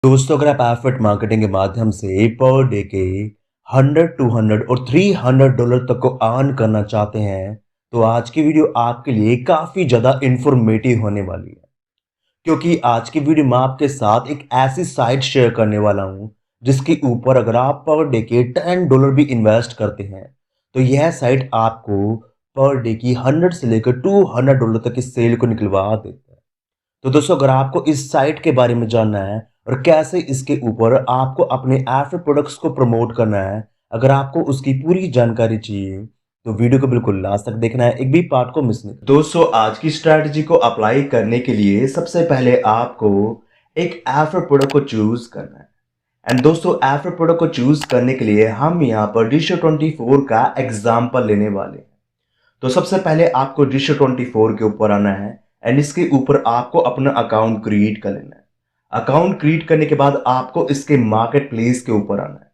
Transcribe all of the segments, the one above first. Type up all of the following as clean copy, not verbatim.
दोस्तों, अगर आप एफिलिएट मार्केटिंग के माध्यम से पर डे के 100, 200 और $300 तक को अर्न करना चाहते हैं, तो आज की वीडियो आपके लिए काफ़ी ज़्यादा इंफॉर्मेटिव होने वाली है। क्योंकि आज की वीडियो में आपके साथ एक ऐसी साइट शेयर करने वाला हूँ, जिसके ऊपर अगर आप पर डे के $10 भी इन्वेस्ट करते हैं, तो यह साइट आपको पर डे की 100 से लेकर $200 तक की सेल को निकलवा देता है। तो दोस्तों, अगर आपको इस साइट के बारे में जानना है और कैसे इसके ऊपर आपको अपने ऐप प्रोडक्ट्स को प्रमोट करना है, अगर आपको उसकी पूरी जानकारी चाहिए, तो वीडियो को बिल्कुल लास्ट तक देखना है, एक भी पार्ट को मिस नहीं करना। दोस्तों, आज की स्ट्रैटेजी को अप्लाई करने के लिए सबसे पहले आपको एक ऐप प्रोडक्ट को चूज करना है। एंड दोस्तों, ऐप प्रोडक्ट को चूज करने के लिए हम यहाँ पर Dish24 का एग्जाम्पल लेने वाले हैं। तो सबसे पहले आपको Dish24 के ऊपर आना है एंड इसके ऊपर आपको अपना अकाउंट क्रिएट कर लेना है। अकाउंट क्रिएट करने के बाद आपको इसके मार्केट प्लेस के ऊपर आना है।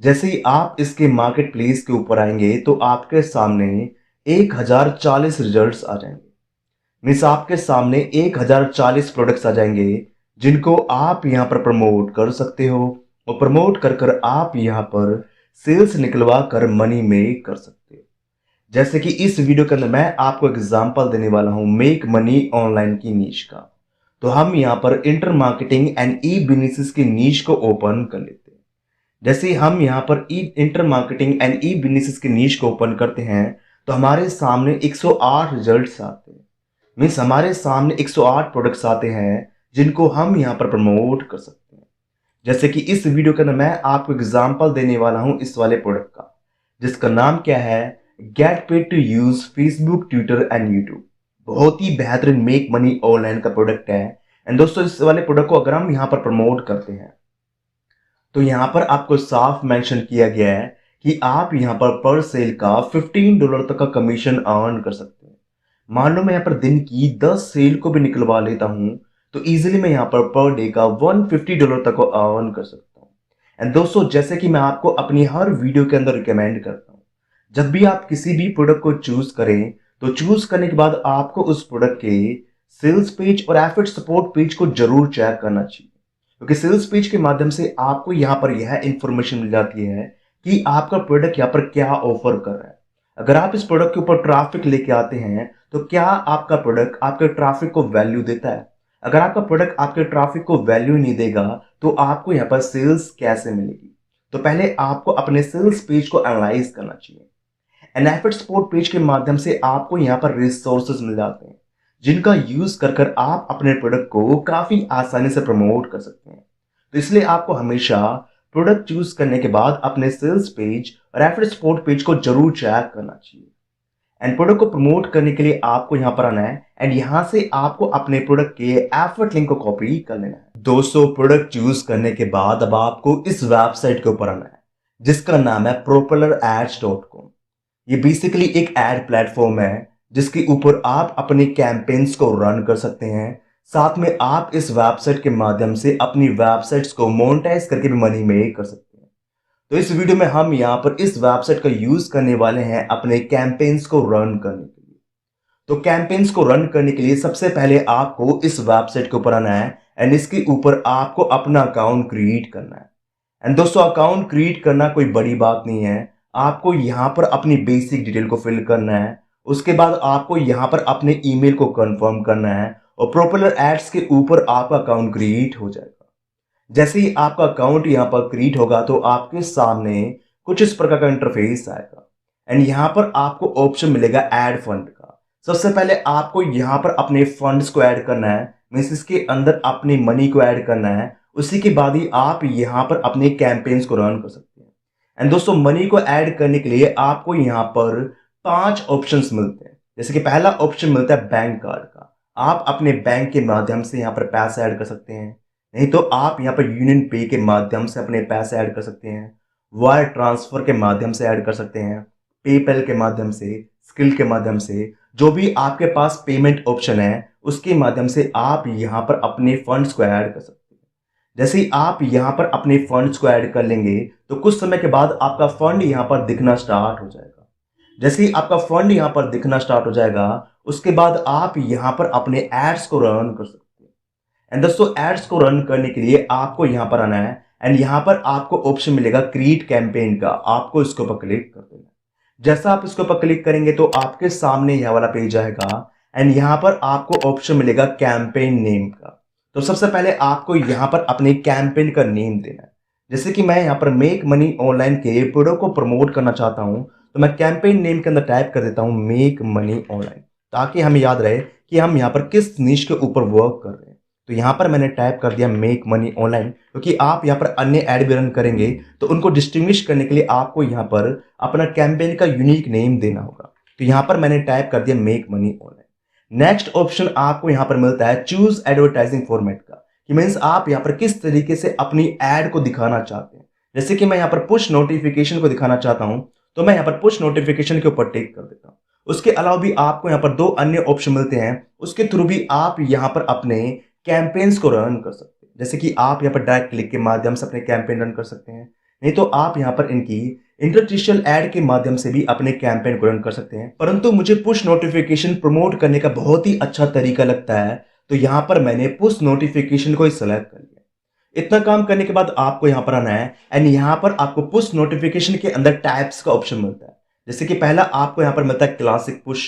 जैसे ही आप इसके मार्केट प्लेस के ऊपर आएंगे तो आपके सामने 1040 रिजल्ट्स आ जाएंगे। मीन्स आपके सामने 1040 प्रोडक्ट्स आ जाएंगे जिनको आप यहाँ पर प्रमोट कर सकते हो और प्रमोट कर कर आप यहाँ पर सेल्स निकलवा कर मनी मेक कर सकते हो। जैसे कि इस वीडियो के अंदर मैं आपको एग्जांपल देने वाला हूं मेक मनी ऑनलाइन की नीश का। तो हम यहां पर inter marketing and e businesses की नीश को ओपन कर लेते हैं। जैसे ही हम यहां पर e inter marketing and e businesses की नीश को ओपन करते हैं तो हमारे सामने 108 रिजल्ट्स आते हैं। मीन्स हमारे सामने 108 प्रोडक्ट्स आते हैं जिनको हम यहां पर प्रमोट कर सकते हैं। जैसे कि इस वीडियो के अंदर मैं आपको एग्जांपल देने वाला हूं इस वाले प्रोडक्ट का, जिसका नाम क्या है, get paid to use Facebook, Twitter and YouTube. बहुत ही बेहतरीन मेक मनी ऑनलाइन का प्रोडक्ट है। एंड दोस्तों, इस वाले प्रोडक्ट को अगर हम यहाँ पर प्रमोट करते हैं तो यहाँ पर आपको साफ मेंशन किया गया है कि आप यहाँ पर सेल का $15 तक का कमीशन अर्न कर सकते हैं। मान लो मैं यहाँ पर दिन की 10 सेल को भी निकलवा लेता हूँ तो इजीली मैं यहाँ पर डे का $150 तक को अर्न कर सकता हूँ। एंड दोस्तों, जैसे कि मैं आपको अपनी हर वीडियो के अंदर रिकमेंड करता हूँ, जब भी आप किसी भी प्रोडक्ट को चूज करें तो चूज करने के बाद आपको उस प्रोडक्ट के सेल्स पेज और एफिलिएट सपोर्ट पेज को जरूर चेक करना चाहिए। क्योंकि सेल्स पेज के माध्यम से आपको यहाँ पर यह इंफॉर्मेशन मिल जाती है कि आपका प्रोडक्ट यहाँ पर क्या ऑफर कर रहा है। अगर आप इस प्रोडक्ट के ऊपर ट्रैफिक लेके आते हैं तो क्या आपका प्रोडक्ट आपके ट्रैफिक को वैल्यू देता है। अगर आपका प्रोडक्ट आपके ट्रैफिक को वैल्यू नहीं देगा तो आपको यहाँ पर सेल्स कैसे मिलेगी। तो पहले आपको अपने सेल्स पेज को एनालाइज करना चाहिए। एफिलिएट सपोर्ट पेज के माध्यम से आपको यहाँ पर रिसोर्सेज मिल जाते हैं जिनका यूज कर कर आप अपने प्रोडक्ट को काफी आसानी से प्रमोट कर सकते हैं। तो इसलिए आपको हमेशा प्रोडक्ट चूज करने के बाद अपने सेल्स पेज और एफिलिएट सपोर्ट पेज को जरूर चेक करना चाहिए। एंड प्रोडक्ट को प्रमोट करने के लिए आपको यहाँ पर आना है एंड यहाँ से आपको अपने प्रोडक्ट के एफर्ट लिंक को कॉपी कर लेना है। दोस्तों, प्रोडक्ट चूज करने के बाद अब आपको इस वेबसाइट के ऊपर आना है जिसका नाम है propellerads.com। ये बेसिकली एक एड प्लेटफॉर्म है जिसके ऊपर आप अपने कैंपेन्स को रन कर सकते हैं। साथ में आप इस वेबसाइट के माध्यम से अपनी वेबसाइट्स को मोनेटाइज करके भी मनी मेक कर सकते हैं। तो इस वीडियो में हम यहाँ पर इस वेबसाइट का यूज करने वाले हैं अपने कैंपेन्स को रन करने के लिए। तो कैंपेन्स को रन करने के लिए सबसे पहले आपको इस वेबसाइट के ऊपर आना है एंड इसके ऊपर आपको अपना अकाउंट क्रिएट करना है। एंड दोस्तों, अकाउंट क्रिएट करना कोई बड़ी बात नहीं है। आपको यहाँ पर अपनी बेसिक डिटेल को फिल करना है। उसके बाद आपको यहाँ पर अपने ईमेल को कंफर्म करना है और प्रोपेलर एड्स के ऊपर आपका अकाउंट क्रिएट हो जाएगा। जैसे ही आपका अकाउंट यहाँ पर क्रिएट होगा तो आपके सामने कुछ इस प्रकार का इंटरफेस आएगा एंड यहाँ पर आपको ऑप्शन मिलेगा ऐड फंड का। सबसे पहले आपको यहाँ पर अपने फंड्स को ऐड करना है, मीन्स इसके अंदर अपनी मनी को ऐड करना है। उसी के बाद ही आप यहाँ पर अपने कैंपेन्स को रन कर सकते हैं। एंड दोस्तों, मनी को ऐड करने के लिए आपको यहाँ पर 5 ऑप्शंस मिलते हैं। जैसे कि पहला ऑप्शन मिलता है बैंक कार्ड का। आप अपने बैंक के माध्यम से यहाँ पर पैसे ऐड कर सकते हैं। नहीं तो आप यहाँ पर यूनियन पे के माध्यम से अपने पैसे ऐड कर सकते हैं, वायर ट्रांसफर के माध्यम से ऐड कर सकते हैं, पेपैल के माध्यम से, स्किल के माध्यम से, जो भी आपके पास पेमेंट ऑप्शन है उसके माध्यम से आप यहाँ पर अपने फंड्स को ऐड कर सकते हैं। जैसे ही आप यहाँ पर अपने फंड्स को ऐड कर लेंगे तो कुछ समय के बाद आपका फंड यहाँ पर दिखना स्टार्ट हो जाएगा। जैसे ही आपका फंड यहाँ पर दिखना स्टार्ट हो जाएगा उसके बाद आप यहाँ पर अपने एड्स को रन कर सकते हैं। एंड दोस्तों एड्स को रन करने के लिए आपको यहाँ पर आना है एंड यहाँ पर आपको ऑप्शन मिलेगा क्रिएट कैंपेन का, आपको इसके ऊपर क्लिक कर देना है। जैसा आप इसके ऊपर क्लिक करेंगे तो आपके सामने यह वाला पेज आएगा एंड यहाँ पर आपको ऑप्शन मिलेगा कैंपेन नेम का। तो सबसे पहले आपको यहाँ पर अपने कैंपेन का नेम देना है। जैसे कि मैं यहाँ पर मेक मनी ऑनलाइन के प्रोडक्ट को प्रमोट करना चाहता हूँ, तो मैं कैंपेन नेम के अंदर टाइप कर देता हूँ मेक मनी ऑनलाइन, ताकि हमें याद रहे कि हम यहाँ पर किस निश के ऊपर वर्क कर रहे हैं। तो यहाँ पर मैंने टाइप कर दिया मेक मनी ऑनलाइन, क्योंकि आप यहाँ पर अन्य ऐड भी रन करेंगे तो उनको डिस्टिंग्विश करने के लिए आपको यहाँ पर अपना कैंपेन का यूनिक नेम देना होगा। तो यहाँ पर मैंने टाइप कर दिया make money online. Next option आपको यहाँ पर मिलता है चूज एडवर्टाइजिंग फॉर्मेट का, कि मीन्स आप यहाँ पर किस तरीके से अपनी एड को दिखाना चाहते हैं। जैसे कि मैं यहाँ पर पुश नोटिफिकेशन को दिखाना चाहता हूँ, तो मैं यहाँ पर पुश नोटिफिकेशन के ऊपर टिक कर देता हूँ। उसके अलावा भी आपको यहाँ पर दो अन्य ऑप्शन मिलते हैं, उसके थ्रू भी आप यहाँ पर अपने कैंपेन्स को रन कर सकते हैं। जैसे कि आप यहाँ पर डायरेक्ट क्लिक के माध्यम से अपने कैंपेन रन कर सकते हैं, नहीं तो आप यहाँ पर इनकी इंटरस्टिशियल एड के माध्यम से भी अपने कैंपेन को रन कर सकते हैं। परंतु मुझे पुश नोटिफिकेशन प्रमोट करने का बहुत ही अच्छा तरीका लगता है, तो यहाँ पर मैंने पुश नोटिफिकेशन को ही सिलेक्ट कर लिया। इतना काम करने के बाद आपको यहाँ पर आना है एंड यहाँ पर आपको पुश नोटिफिकेशन के अंदर टाइप्स का ऑप्शन मिलता है। जैसे कि पहला आपको यहाँ पर मिलता है क्लासिक पुश,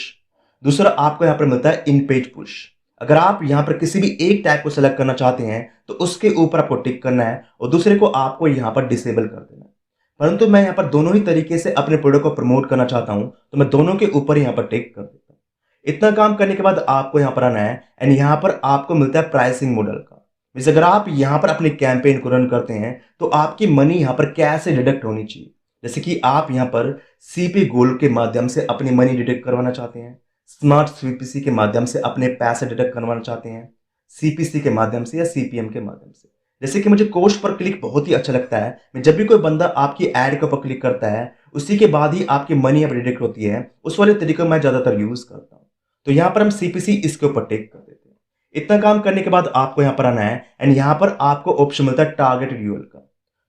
दूसरा आपको यहाँ पर मिलता है इन पेज पुश। अगर आप यहाँ पर किसी भी एक टाइप को सिलेक्ट करना चाहते हैं तो उसके ऊपर आपको टिक करना है और दूसरे को आपको यहाँ पर डिसेबल कर देना है। परंतु मैं यहाँ पर दोनों ही तरीके से अपने प्रोडक्ट को प्रमोट करना चाहता हूँ, तो मैं दोनों के ऊपर यहाँ पर टिक कर देता हूँ। इतना काम करने के बाद आपको यहाँ पर आना है एंड यहाँ पर आपको मिलता है प्राइसिंग मॉडल का। मीन्स अगर आप यहाँ पर अपने कैंपेन को रन करते हैं तो आपकी मनी यहाँ पर कैसे डिडक्ट होनी चाहिए। जैसे कि आप यहाँ पर सीपी गोल्ड के माध्यम से अपनी मनी डिडक्ट करवाना चाहते हैं, स्मार्ट सीपीसी के माध्यम से अपने पैसे डिडक्ट करवाना चाहते हैं, सीपीसी के माध्यम से या सीपीएम के माध्यम से। जैसे कि मुझे कोस्ट पर क्लिक बहुत ही अच्छा लगता है। मैं जब भी कोई बंदा आपकी एड के ऊपर क्लिक करता है उसी के बाद ही आपकी मनी अब डिडक्ट होती है, उस वाले तरीके मैं ज्यादातर यूज करता हूँ। तो यहाँ पर हम सीपीसी इसके ऊपर टिक कर देते हैं। इतना काम करने के बाद आपको यहाँ पर आना है एंड यहाँ पर आपको ऑप्शन मिलता है टारगेट रिव्यूअल का।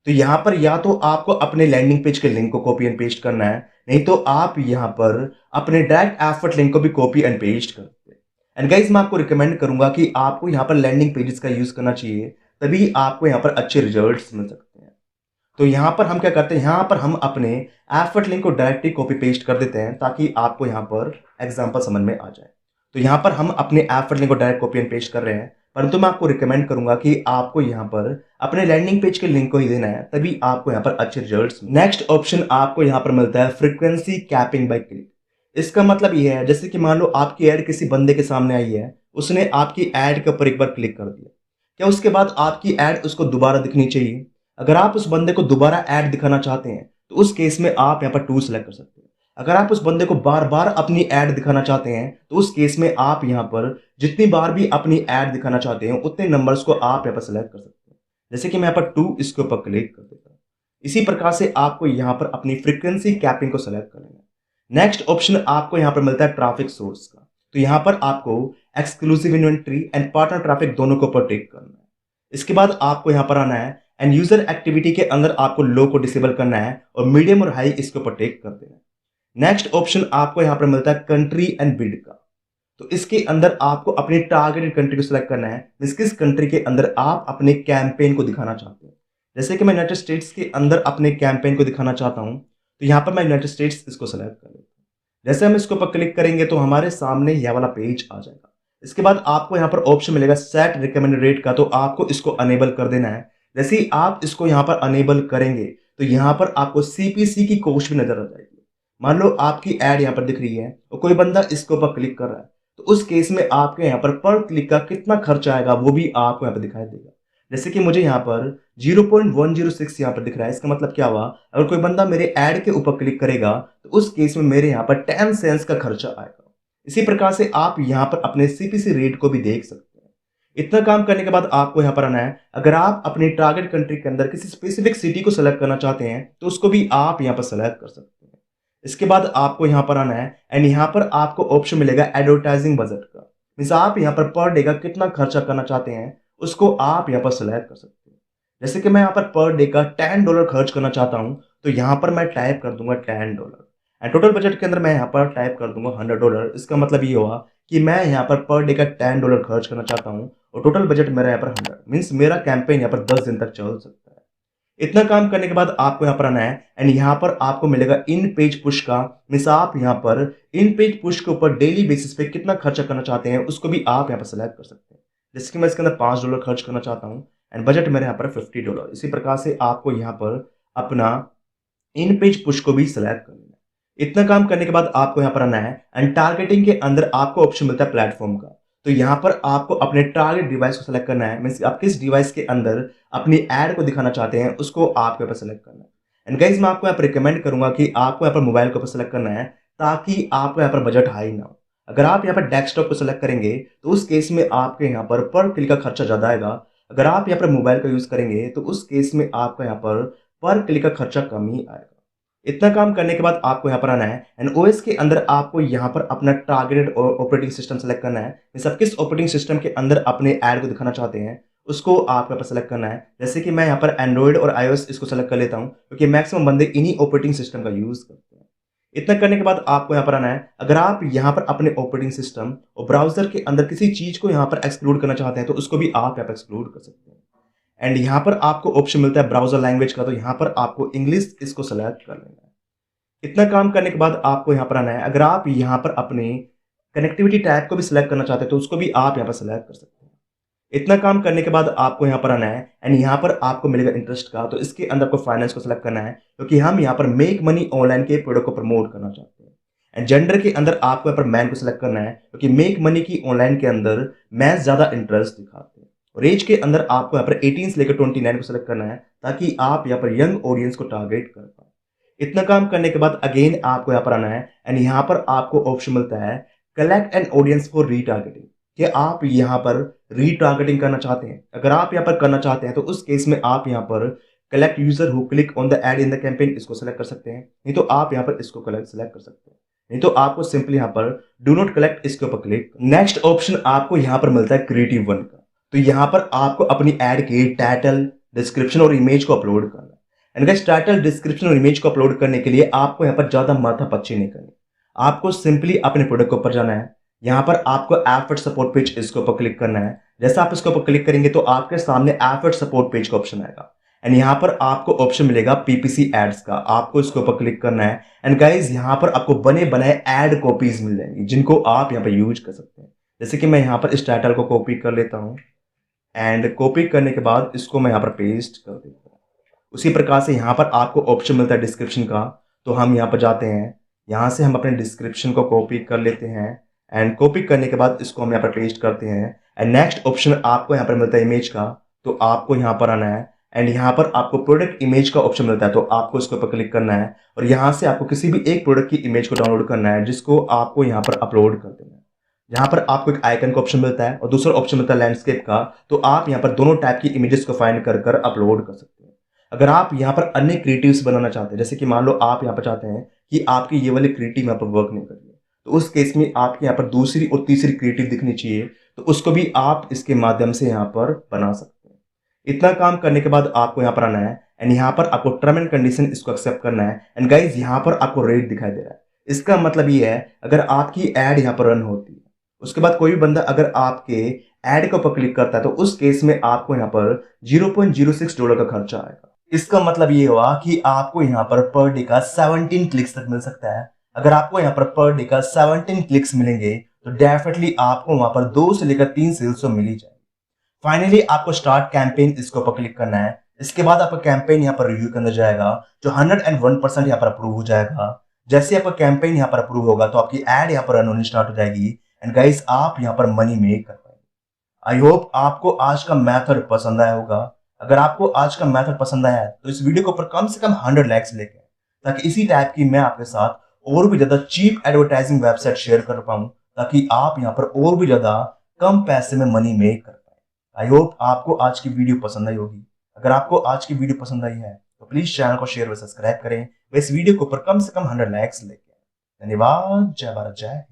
तो यहाँ पर या तो आपको अपने लैंडिंग पेज के लिंक को कॉपी एंड पेस्ट करना है, नहीं तो आप यहाँ पर अपने डायरेक्ट एफर्ट लिंक को भी कॉपी एंड पेस्ट करते हैं। एंड गाइस मैं आपको रिकमेंड करूंगा कि आपको यहाँ पर लैंडिंग पेजेस का यूज करना चाहिए, तभी आपको यहाँ पर अच्छे रिजल्ट्स मिल सकते हैं। तो यहाँ पर हम क्या करते हैं, यहाँ पर हम अपने एफर्ट लिंक को डायरेक्टली कॉपी पेस्ट कर देते हैं ताकि आपको यहाँ पर एग्जाम्पल समझ में आ जाए। तो यहाँ पर हम अपने एफर्ट लिंक को डायरेक्ट कॉपी एंड पेस्ट कर रहे हैं, परंतु मैं आपको रिकमेंड करूंगा कि आपको यहाँ पर अपने लैंडिंग पेज के लिंक को ही देना है, तभी आपको यहाँ पर अच्छे रिजल्ट्स। नेक्स्ट ऑप्शन आपको यहाँ पर मिलता है फ्रीक्वेंसी कैपिंग बाय क्लिक। इसका मतलब ये है जैसे कि मान लो आपकी एड किसी बंदे के सामने आई है, उसने आपकी एड के ऊपर एक बार क्लिक कर दिया, क्या उसके बाद आपकी एड उसको दोबारा दिखनी चाहिए? अगर आप उस बंदे को दोबारा एड दिखाना चाहते हैं तो उस केस में आप यहाँ पर 2 सेलेक्ट कर सकते हैं। अगर आप उस बंदे को बार बार अपनी एड दिखाना चाहते हैं तो उस केस में आप यहाँ पर जितनी बार भी अपनी एड दिखाना चाहते हैं उतने नंबर्स को आप यहाँ पर सेलेक्ट कर सकते हैं। जैसे कि मैं यहाँ पर 2 इसके ऊपर क्लिक कर देता हूँ। इसी प्रकार से आपको यहाँ पर अपनी फ्रीक्वेंसी कैपिंग को सेलेक्ट कर लेना है। नेक्स्ट ऑप्शन आपको यहाँ पर मिलता है ट्रैफिक सोर्स का। तो यहाँ पर आपको exclusive inventory and partner traffic दोनों के ऊपर टिक करना है। इसके बाद आपको यहाँ पर आना है एंड यूजर एक्टिविटी के अंदर आपको लो को डिसेबल करना है और मीडियम और हाई इसके ऊपर टिक कर देना है। नेक्स्ट ऑप्शन आपको यहां पर मिलता है कंट्री एंड बिड का। तो इसके अंदर आपको अपनी टारगेटेड कंट्री को सिलेक्ट करना है, किस कंट्री के अंदर आप अपने कैंपेन को दिखाना चाहते हैं। जैसे कि मैं यूनाइटेड स्टेट्स के अंदर अपने कैंपेन को दिखाना चाहता हूं, तो यहां पर मैं यूनाइटेड स्टेट्स इसको सेलेक्ट कर लेता हूं। जैसे हम इसके ऊपर क्लिक करेंगे तो हमारे सामने यह वाला पेज आ जाएगा। इसके बाद आपको यहाँ पर ऑप्शन मिलेगा सेट रिकमेंडेड रेट का, तो आपको इसको अनेबल कर देना है। जैसे ही आप इसको यहाँ पर अनेबल करेंगे तो यहाँ पर आपको सीपीसी की कॉस्ट भी नजर आ जाएगी। मान लो आपकी एड यहाँ पर दिख रही है और कोई बंदा इसके ऊपर क्लिक कर रहा है, तो उस केस में आपके यहाँ पर क्लिक का कितना खर्चा आएगा वो भी आपको यहाँ पर दिखाई देगा। जैसे कि मुझे यहाँ पर 0.106 यहाँ पर दिख रहा है। इसका मतलब क्या हुआ, अगर कोई बंदा मेरे एड के ऊपर क्लिक करेगा तो उस केस में मेरे यहाँ पर 10 सेंट्स का खर्चा आएगा। इसी प्रकार से आप यहाँ पर अपने सीपीसी रेट को भी देख सकते हैं। इतना काम करने के बाद आपको यहाँ पर आना है, अगर आप अपनी टारगेट कंट्री के अंदर किसी स्पेसिफिक सिटी को सेलेक्ट करना चाहते हैं तो उसको भी आप यहाँ पर सेलेक्ट कर सकते हैं। इसके बाद आपको यहाँ पर आना है एंड यहाँ पर आपको ऑप्शन मिलेगा एडवर्टाइजिंग बजट का। मीन्स आप यहाँ पर डे का कितना खर्चा करना चाहते हैं उसको आप यहाँ पर सेलेक्ट कर सकते हैं। जैसे कि मैं यहाँ पर डे का $10 खर्च करना चाहता हूँ, तो यहाँ पर मैं टाइप कर दूंगा $10 एंड टोटल बजट के अंदर मैं यहाँ पर टाइप कर दूंगा $100। इसका मतलब ये हुआ कि मैं यहाँ पर डे का $10 खर्च करना चाहता हूँ और टोटल बजट मेरा यहाँ पर 100 मीन्स मेरा कैंपेन यहाँ पर 10 दिन तक चल सकता है। इतना काम करने के बाद आपको यहाँ पर आना है एंड यहाँ पर आपको मिलेगा इन पेज पुश का, मीन्स आप यहाँ पर इन पेज पुश के ऊपर डेली बेसिस पे कितना खर्चा करना चाहते हैं उसको भी आप यहाँ पर सिलेक्ट कर सकते हैं। जैसे कि मैं इसके अंदर $5 खर्च करना चाहता हूँ एंड बजट मेरे यहाँ पर $50। इसी प्रकार से आपको यहाँ पर अपना इन पेज पुश को भी सिलेक्ट करना है। इतना काम करने के बाद आपको यहाँ पर आना है एंड टारगेटिंग के अंदर आपको ऑप्शन मिलता है प्लेटफॉर्म का। तो यहाँ पर आपको अपने टारगेट डिवाइस को सिलेक्ट करना है, मींस आप किस डिवाइस के अंदर अपनी एड को दिखाना चाहते हैं उसको आपको यहाँ पर सिलेक्ट करना है। एंड गाइस मैं आपको यहाँ पर रिकमेंड करूंगा कि आपको यहाँ पर मोबाइल के ऊपर सिलेक्ट करना है ताकि आपको यहाँ पर बजट हाई ना हो। अगर आप यहाँ पर डेस्कटॉप को सिलेक्ट करेंगे तो उस केस में आपके यहाँ पर क्लिक का खर्चा ज्यादा आएगा। अगर आप यहाँ पर मोबाइल का यूज करेंगे तो उस केस में आपका यहाँ पर क्लिक का खर्चा कम ही आएगा। इतना काम करने के बाद आपको यहाँ पर आना है एंड ओएस के अंदर आपको यहाँ पर अपना टारगेटेड ऑपरेटिंग सिस्टम सेलेक्ट करना है। सब किस ऑपरेटिंग सिस्टम के अंदर अपने ऐड को दिखाना चाहते हैं उसको आपको यहाँ पर सेलेक्ट करना है। जैसे कि मैं यहाँ पर एंड्रॉइड और iOS इसको सेलेक्ट कर लेता हूँ क्योंकि मैक्सिमम बंदे इन्हीं ऑपरेटिंग सिस्टम का यूज करते हैं। इतना करने के बाद आपको यहाँ पर आना है, अगर आप यहाँ पर अपने ऑपरेटिंग सिस्टम और ब्राउजर के अंदर किसी चीज को यहाँ पर एक्सक्लूड करना चाहते हैं तो उसको भी आप यहाँ पर एक्सक्लूड कर सकते हैं। एंड यहाँ पर आपको ऑप्शन मिलता है ब्राउजर लैंग्वेज का, तो यहाँ पर आपको इंग्लिश इसको सेलेक्ट कर लेना है। इतना काम करने के बाद आपको यहाँ पर आना है, अगर आप यहाँ पर अपने कनेक्टिविटी टैब को भी सिलेक्ट करना चाहते हैं तो उसको भी आप यहाँ पर सिलेक्ट कर सकते हैं। इतना काम करने के बाद आपको यहाँ पर आना है एंड यहाँ पर आपको मिलेगा इंटरेस्ट का, तो इसके अंदर आपको फाइनेंस को सिलेक्ट करना है क्योंकि हम यहाँ पर मेक मनी ऑनलाइन के प्रोडक्ट को प्रमोट करना चाहते हैं। एंड जेंडर के अंदर आपको यहाँ पर मैन को सिलेक्ट करना है क्योंकि मेक मनी की ऑनलाइन के अंदर मैन ज्यादा इंटरेस्ट दिखाते हैं। और एज के अंदर आपको यहाँ पर 18 से लेकर 29 को सिलेक्ट करना है ताकि आप यहाँ पर यंग ऑडियंस को टारगेट कर पाए। इतना काम करने के बाद अगेन आपको यहाँ पर आना है एंड यहाँ पर आपको ऑप्शन मिलता है collect an audience for retargeting, कि आप यहाँ पर रीटारगेटिंग करना चाहते हैं। अगर आप यहाँ पर करना चाहते हैं तो उस केस में आप यहाँ पर collect user who click on the ad in the campaign इसको सेलेक्ट कर सकते हैं, नहीं तो आप यहाँ पर इसको सेलेक्ट कर सकते हैं, नहीं तो आपको सिंपली यहाँ पर डू नॉट कलेक्ट इसके ऊपर क्लिक। नेक्स्ट ऑप्शन आपको यहाँ पर मिलता है क्रिएटिव वन का, तो यहाँ पर आपको अपनी एड के टाइटल, डिस्क्रिप्शन और इमेज को अपलोड करना है। एंड गाइस टाइटल, डिस्क्रिप्शन और इमेज को अपलोड करने के लिए आपको यहाँ पर ज्यादा माथापच्ची नहीं करनी, आपको सिंपली अपने प्रोडक्ट के ऊपर जाना है। यहाँ पर आपको एफर्ट सपोर्ट पेज इसके ऊपर क्लिक करना है। जैसा आप इसके ऊपर क्लिक करेंगे तो आपके सामने एफर्ट सपोर्ट पेज का ऑप्शन आएगा एंड यहाँ पर आपको ऑप्शन मिलेगा पीपीसी एड्स का, आपको इसके ऊपर क्लिक करना है। एंड गाइज यहाँ पर आपको बने बनाए एड कॉपीज मिल जाएंगी जिनको आप यहाँ पर यूज कर सकते हैं। जैसे कि मैं यहाँ पर इस टाइटल को कॉपी कर लेता हूँ एंड कॉपी करने के बाद इसको मैं यहाँ पर पेस्ट कर देता हूँ। उसी प्रकार से यहाँ पर आपको ऑप्शन मिलता है डिस्क्रिप्शन का, तो हम यहाँ पर जाते हैं, यहाँ से हम अपने डिस्क्रिप्शन को कॉपी कर लेते हैं एंड कॉपी करने के बाद इसको हम यहाँ पर पेस्ट करते हैं। एंड नेक्स्ट ऑप्शन आपको यहाँ पर मिलता है इमेज का, तो आपको यहाँ पर आना है एंड यहाँ पर आपको प्रोडक्ट इमेज का ऑप्शन मिलता है, तो आपको इसके ऊपर क्लिक करना है और यहाँ से आपको किसी भी एक प्रोडक्ट की इमेज को डाउनलोड करना है जिसको आपको यहाँ पर अपलोड कर देना है। यहाँ पर आपको एक आइकन का ऑप्शन मिलता है और दूसरा ऑप्शन मिलता है लैंडस्केप का, तो आप यहाँ पर दोनों टाइप की इमेजेस को फाइंड कर अपलोड कर सकते हैं। अगर आप यहाँ पर अन्य क्रिएटिव्स बनाना चाहते हैं, जैसे कि मान लो आप यहाँ पर चाहते हैं कि आपकी ये वाली क्रिएटिव यहाँ पर वर्क नहीं कर रही है, तो उस केस में आपके यहाँ पर दूसरी और तीसरी क्रिएटिव दिखनी चाहिए, तो उसको भी आप इसके माध्यम से यहाँ पर बना सकते हैं। इतना काम करने के बाद आपको यहाँ पर आना है एंड यहाँ पर आपको टर्म एंड कंडीशन इसको एक्सेप्ट करना है। एंड गाइज यहाँ पर आपको रेट दिखाई दे रहा है, इसका मतलब ये है अगर आपकी एड यहाँ पर रन होती है, उसके बाद कोई भी बंदा अगर आपके एड के ऊपर क्लिक करता है तो उस केस में आपको यहाँ पर $0.06 का खर्चा आएगा। इसका मतलब ये हुआ कि आपको यहाँ पर डे का 17 क्लिक्स तक मिल सकता है। अगर आपको यहाँ पर डे का 17 क्लिक्स मिलेंगे तो डेफिनेटली आपको वहां पर 2 से लेकर 3 सेल्स तो मिल ही जाएगी। फाइनली आपको स्टार्ट कैंपेन इसके ऊपर क्लिक करना है। इसके बाद आपका कैंपेन यहाँ पर रिव्यू के अंदर जाएगा जो 101% यहाँ पर अप्रूव हो जाएगा। जैसे आपका कैंपेन यहाँ पर अप्रूव होगा तो आपकी एड यहाँ पर रन होनी स्टार्ट हो जाएगी एंड गाइस आप यहाँ पर मनी मेक कर पाएंगे। आई होप आपको आज का मेथड पसंद आया होगा। अगर आपको आज का मेथड पसंद आया है तो इस वीडियो के ऊपर कम से कम 100 लाइक्स लेके, ताकि इसी टाइप की मैं आपके साथ और भी ज्यादा चीप एडवर्टाइजिंग वेबसाइट शेयर कर पाऊं, ताकि आप यहाँ पर और भी ज्यादा कम पैसे में मनी मेक कर पाए। आई होप आपको आज की वीडियो पसंद आई होगी। अगर आपको आज की वीडियो पसंद आई है तो प्लीज चैनल को शेयर व सब्सक्राइब करें। इस वीडियो के ऊपर कम से कम 100 लाइक्स लेके। धन्यवाद। जय भारत, जय।